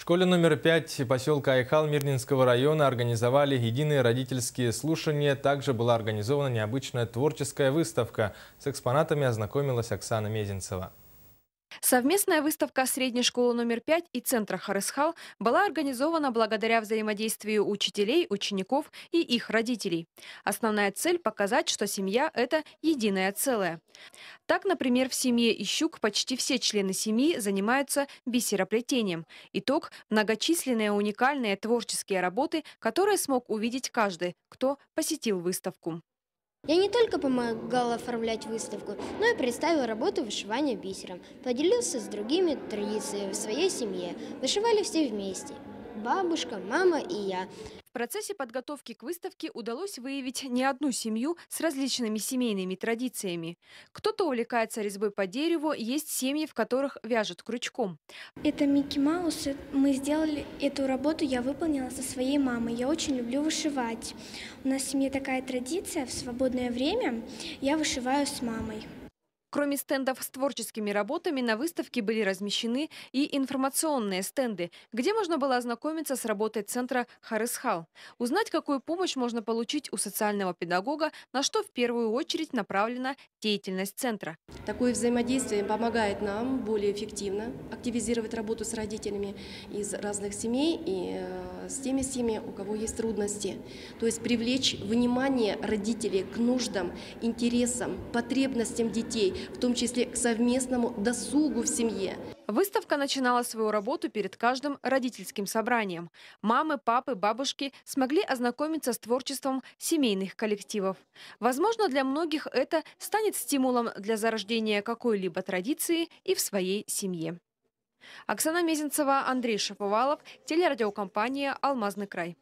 школе номер 5 поселка Айхал Мирнинского района организовали единые родительские слушания. Также была организована необычная творческая выставка. С экспонатами ознакомилась Оксана Мезенцева. Совместная выставка средней школы номер 5 и центра Харысхал была организована благодаря взаимодействию учителей, учеников и их родителей. Основная цель – показать, что семья – это единое целое. Так, например, в семье Ищук почти все члены семьи занимаются бисероплетением. Итог – многочисленные уникальные творческие работы, которые смог увидеть каждый, кто посетил выставку. Я не только помогал оформлять выставку, но и представил работу вышивания бисером. Поделился с другими традициями в своей семье. Вышивали все вместе. Бабушка, мама и я. В процессе подготовки к выставке удалось выявить не одну семью с различными семейными традициями. Кто-то увлекается резьбой по дереву, есть семьи, в которых вяжут крючком. Это Микки Маус. Мы сделали эту работу, я выполнила со своей мамой. Я очень люблю вышивать. У нас в семье такая традиция, в свободное время я вышиваю с мамой. Кроме стендов с творческими работами, на выставке были размещены и информационные стенды, где можно было ознакомиться с работой центра Харысхал, узнать, какую помощь можно получить у социального педагога, на что в первую очередь направлена деятельность центра. Такое взаимодействие помогает нам более эффективно активизировать работу с родителями из разных семей и с теми семьями, у кого есть трудности. То есть привлечь внимание родителей к нуждам, интересам, потребностям детей, в том числе к совместному досугу в семье. Выставка начинала свою работу перед каждым родительским собранием. Мамы, папы, бабушки смогли ознакомиться с творчеством семейных коллективов. Возможно, для многих это станет стимулом для зарождения какой-либо традиции и в своей семье. Оксана Мезенцева, Андрей Шаповалов, телерадиокомпания «Алмазный край».